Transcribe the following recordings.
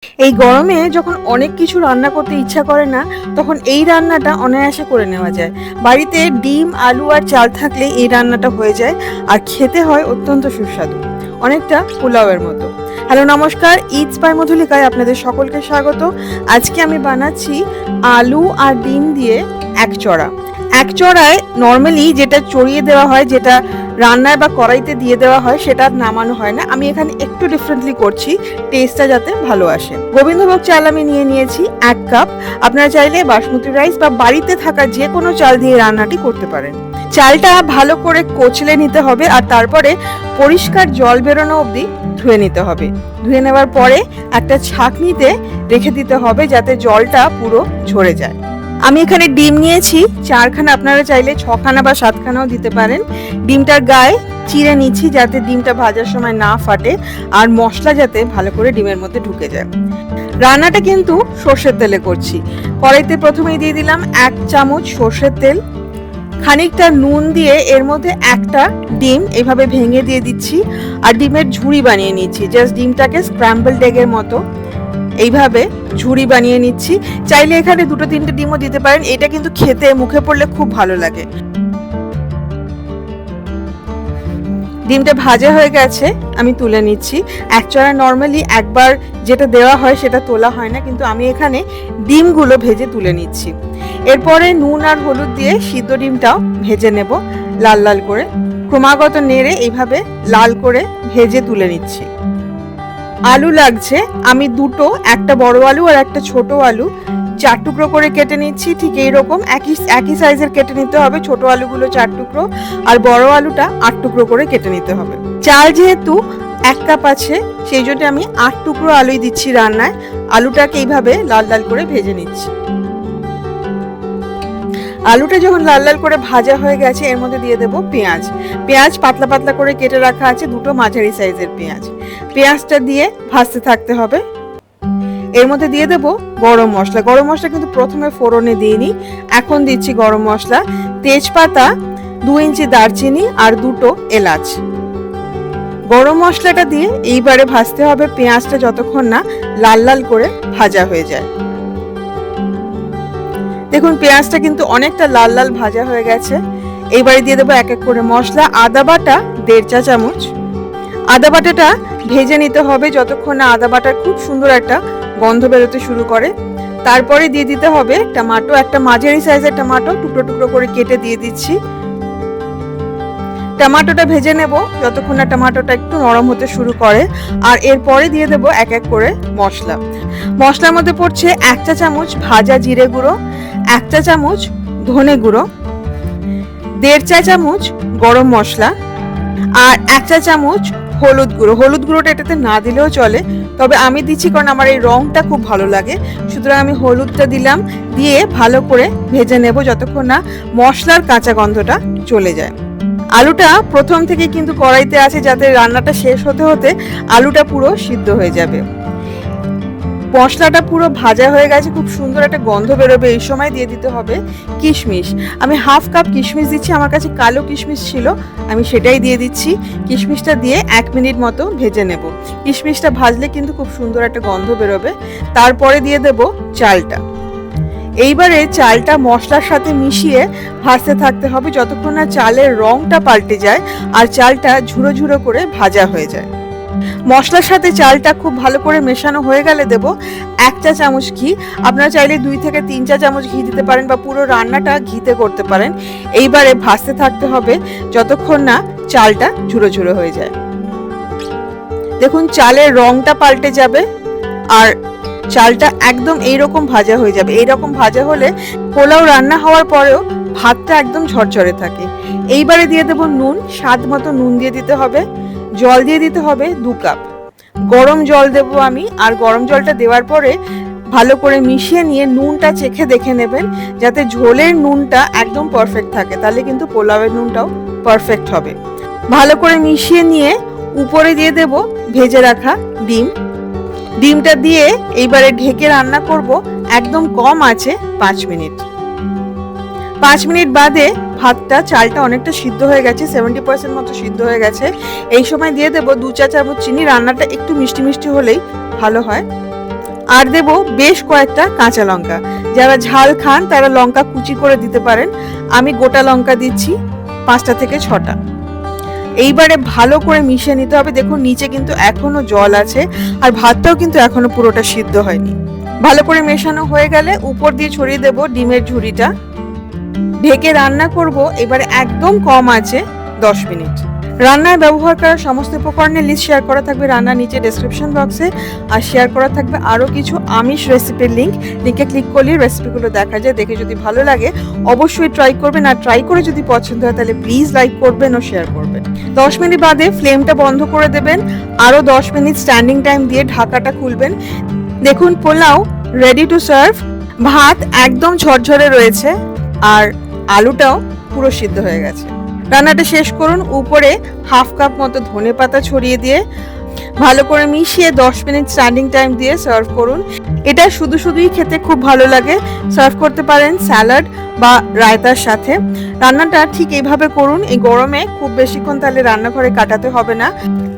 এই গরমে যখন অনেক কিছু রান্না করতে ইচ্ছা করে না, তখন এই রান্নাটা অনায়াসে করে নেওয়া যায়। বাড়িতে ডিম, আলু আর চাল থাকলে এই রান্নাটা হয়ে যায়, আর খেতে হয় অত্যন্ত সুস্বাদু, অনেকটা পোলাওয়ের মতো। হ্যালো, নমস্কার, ইটস বাই মধুলিকায় আপনাদের সকলকে স্বাগত। আজকে আমি বানাচ্ছি আলু আর ডিম দিয়ে একচড়া। একচড়ায় নর্মালি যেটা চড়িয়ে দেওয়া হয়, যেটা রান্নায় বা কড়াইতে দিয়ে দেওয়া হয়, সেটা নামানো হয় না। আমি এখানে একটু ডিফারেন্টলি করছি, টেস্টটা যাতে ভালো আসে। গোবিন্দভোগ চাল আমি নিয়ে নিয়েছি 1 কাপ। আপনারা চাইলে বাসমতি রাইস বা বাড়িতে থাকা যে কোনো চাল দিয়ে রান্নাটি করতে পারেন। চালটা ভালো করে কচলে নিতে হবে, আর তারপরে পরিষ্কার জল বেরোনো অবধি ধুয়ে নিতে হবে। ধুয়ে নেওয়ার পরে একটা ছাঁকনিতে রেখে দিতে হবে, যাতে জলটা পুরো ঝরে যায়। আমি এখানে ডিম নিয়েছি 4খানা, আপনারা চাইলে 6খানা বা 7খানাও দিতে পারেন। ডিমটার গায়ে চিড়ে নিচ্ছি, যাতে ডিমটা ভাজার সময় না ফাটে আর মশলা যাতে ভালো করে ডিমের মধ্যে ঢুকে যায়। রান্নাটা কিন্তু সর্ষের তেলে করছি। কড়াইতে প্রথমেই দিয়ে দিলাম 1 চামচ সর্ষের তেল, খানিকটা নুন দিয়ে এর মধ্যে একটা ডিম এভাবে ভেঙে দিয়ে দিচ্ছি, আর ডিমের ঝুড়ি বানিয়ে নিচ্ছি। জাস্ট ডিমটাকে স্ক্র্যাম্বলড এগের মতো এইভাবে ঝুড়ি বানিয়ে নিচ্ছি। চাইলে এখানে 2-3টে ডিমও দিতে পারেন, এটা কিন্তু খেতে মুখে পড়লে খুব ভালো লাগে। ডিমটা ভাজা হয়ে গেছে, আমি তুলে নিচ্ছি। একচড়া নর্মালি একবার যেটা দেওয়া হয় সেটা তোলা হয় না, কিন্তু আমি এখানে ডিমগুলো ভেজে তুলে নিচ্ছি। এরপরে নুন আর হলুদ দিয়ে সিদ্ধ ডিমটাও ভেজে নেব লাল লাল করে। ক্রমাগত নেড়ে এইভাবে লাল করে ভেজে তুলে নিচ্ছি। আলু লাগছে, আমি দুটো, একটা বড় আলু আর একটা ছোট আলু 4 টুকরো করে কেটে নিচ্ছি। ঠিক এইরকম একই সাইজের কেটে নিতে হবে। ছোট আলুগুলো 4 টুকরো আর বড় আলুটা 8 টুকরো করে কেটে নিতে হবে। চাল যেহেতু 1 কাপ আছে, সেই জন্য আমি 8 টুকরো আলুই দিচ্ছি রান্নায়। আলুটাকে এইভাবে লাল লাল করে ভেজে নিচ্ছি। আলুটা যখন লাল লাল করে ভাজা হয়ে গেছে, এর মধ্যে দিয়ে দেবো পেঁয়াজ। পেঁয়াজ পাতলা পাতলা করে কেটে রাখা আছে, দুটো মাঝারি সাইজের পেঁয়াজ। পেঁয়াজটা দিয়ে ভাজতে থাকতে হবে। এর মধ্যে দিয়ে দেবো গরম মশলা। গরম মশলা কিন্তু প্রথমে ফোড়নে দিইনি, এখন দিচ্ছি গরম মশলা, তেজপাতা, 2 ইঞ্চি দারচিনি আর 2টো এলাচ। গরম মশলাটা দিয়ে এইবারে ভাজতে হবে পেঁয়াজটা, যতক্ষণ না লাল লাল করে ভাজা হয়ে যায়। দেখুন পেঁয়াজটা কিন্তু অনেকটা লাল লাল ভাজা হয়ে গেছে। এইবারে দিয়ে দেবো এক এক করে মশলা। আদা বাটা 1.5 চা চামচ। আদা বাটাটা ভেজে নিতে হবে যতক্ষণ না আদা বাটার খুব সুন্দর একটা গন্ধ বেরোতে শুরু করে। তারপরে দিয়ে দিতে হবে টমেটো, একটা মাঝারি সাইজের টমেটো টুকরো টুকরো করে কেটে দিয়ে দিচ্ছি। টমেটোটা ভেজে নেব যতক্ষণ না টমেটোটা একটু নরম হতে শুরু করে। আর এরপরে দিয়ে দেবো এক এক করে মশলা। মশলার মধ্যে পড়ছে 1 চা চামচ ভাজা জিরে গুঁড়ো, 1 চা চামচ ধনে গুঁড়ো, 1.5 চা চামচ গরম মশলা আর 1 চা চামচ হলুদ গুঁড়ো। হলুদ গুঁড়োটা এটাতে না দিলেও চলে, তবে আমি দিচ্ছি কারণ আমার এই রংটা খুব ভালো লাগে, সুতরাং আমি হলুদটা দিলাম। দিয়ে ভালো করে ভেজে নেব যতক্ষণ না মশলার কাঁচা গন্ধটা চলে যায়। আলুটা প্রথম থেকে কিন্তু কড়াইতে আছে, যাতে রান্নাটা শেষ হতে হতে আলুটা পুরো সিদ্ধ হয়ে যাবে। মশলাটা পুরো ভাজা হয়ে গেছে, খুব সুন্দর একটা গন্ধ বেরোবে। এই সময় দিয়ে দিতে হবে কিশমিশ। আমি 1/2 কাপ কিশমিশ দিচ্ছি, আমার কাছে কালো কিশমিশ ছিল, আমি সেটাই দিয়ে দিচ্ছি। কিশমিশটা দিয়ে 1 মিনিট মতো ভেজে নেব। কিশমিশটা ভাজলে কিন্তু খুব সুন্দর একটা গন্ধ বেরোবে। তারপরে দিয়ে দেব চালটা। এইবারে চালটা মশলার সাথে মিশিয়ে ভাজতে থাকতে হবে যতক্ষণ না চালের রংটা পাল্টে যায় আর চালটা ঝুড়ো ঝুড়ো করে ভাজা হয়ে যায়। মশলার সাথে চালটা খুব ভালো করে মেশানো হয়ে গেলে দেব 1 চা চামচ ঘি। আপনারা চাইলে 2 থেকে 3 চা চামচ ঘি দিতে পারেন বা পুরো রান্নাটা ঘিতে করতে পারেন। এইবারে ভাজতে থাকতে হবে যতক্ষণ না চালটা ঝুড়ো ঝুড়ো হয়ে যায়। দেখুন চালের রংটা পাল্টে যাবে আর চালটা একদম এইরকম ভাজা হয়ে যাবে। এইরকম ভাজা হলে পোলাও রান্না হওয়ার পরেও ভাতটা একদম ঝরঝরে থাকে। এইবারে দিয়ে দেব নুন, স্বাদ মতো নুন দিয়ে দিতে হবে। জল দিয়ে দিতে হবে 2 কাপ। গরম জল দেবো আমি, আর গরম জলটা দেওয়ার পরে ভালো করে মিশিয়ে নিয়ে নুনটা চেখে দেখে নেবেন, যাতে ঝোলের নুনটা একদম পারফেক্ট থাকে, তাহলে কিন্তু পোলাওয়ের নুনটাও পারফেক্ট হবে। ভালো করে মিশিয়ে নিয়ে উপরে দিয়ে দেব ভেজে রাখা ডিম। ডিমটা দিয়ে এইবারে ঢেকে রান্না করব একদম কম আছে 5 মিনিট। 5 মিনিট বাদে ভাতটা, চালটা অনেকটা সিদ্ধ হয়ে গেছে, 70% মতো সিদ্ধ হয়ে গেছে। এই সময় দিয়ে দেব 2 চা চামচ চিনি। রান্নাটা একটু মিষ্টি মিষ্টি হলেই ভালো হয়। আর দেব বেশ কয়েকটা কাঁচা লঙ্কা। যারা ঝাল খান তারা লঙ্কা কুচি করে দিতে পারেন, আমি গোটা লঙ্কা দিচ্ছি 5টা থেকে 6টা। এইবারে ভালো করে মিশিয়ে নিতে হবে। দেখুন নিচে কিন্তু এখনো জল আছে, আর ভাতটাও কিন্তু এখনো পুরোটা সিদ্ধ হয়নি। ভালো করে মেশানো হয়ে গেলে উপর দিয়ে ছড়িয়ে দেব ডিমের ঝুড়িটা। ঢেকে রান্না করব এবারে একদম কম আছে 10 মিনিট। রান্নায় ব্যবহার করা সমস্ত উপকরণের লিস্ট শেয়ার করা থাকবে রান্নার নিচে ডেসক্রিপশন বক্সে, আর শেয়ার করা থাকবে আরও কিছু আমিষ রেসিপির লিঙ্কে ক্লিক করলে রেসিপিগুলো দেখা যায়। দেখে যদি ভালো লাগে অবশ্যই ট্রাই করবেন, আর ট্রাই করে যদি পছন্দ হয় তাহলে প্লিজ লাইক করবেন ও শেয়ার করবেন। 10 মিনিট বাদে ফ্লেমটা বন্ধ করে দেবেন, আরও 10 মিনিট স্ট্যান্ডিং টাইম দিয়ে ঢাকাটা খুলবেন। দেখুন পোলাও রেডি টু সার্ভ। ভাত একদম ঝরঝরে রয়েছে, আর আলুটাও পুরো সিদ্ধ হয়ে গেছে। রান্নাটা শেষ করুন, উপরে হাফ কাপ মতো ধনেপাতা ছড়িয়ে দিয়ে ভালো করে মিশিয়ে 10 মিনিট স্ট্যান্ডিং টাইম দিয়ে সার্ভ করুন। এটা শুধুই খেতে খুব ভালো লাগে। সার্ভ করতে পারেন স্যালাড বা রায়তার সাথে। রান্নাটা ঠিক এইভাবে করুন, এই গরমে খুব বেশিক্ষণ তাহলে রান্নাঘরে কাটাতে হবে না,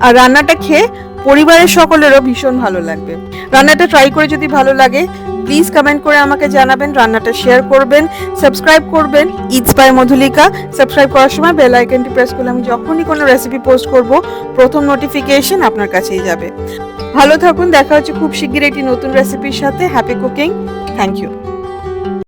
আর রান্নাটা খেয়ে পরিবারের সকলেরও ভীষণ ভালো লাগবে। রান্নাটা ট্রাই করে যদি ভালো লাগে প্লিজ কমেন্ট করে আমাকে জানাবেন, রান্নাটা শেয়ার করবেন, সাবস্ক্রাইব করবেন ইটস বাই মধুলিকা। সাবস্ক্রাইব করার সময় বেল আইকনটি প্রেস করলে আমি যখনই কোনো রেসিপি পোস্ট করব প্রথম নোটিফিকেশন আপনার কাছেই যাবে। ভালো থাকুন, দেখা হচ্ছে খুব শিগগিরই একটি নতুন রেসিপির সাথে। Happy cooking, thank you.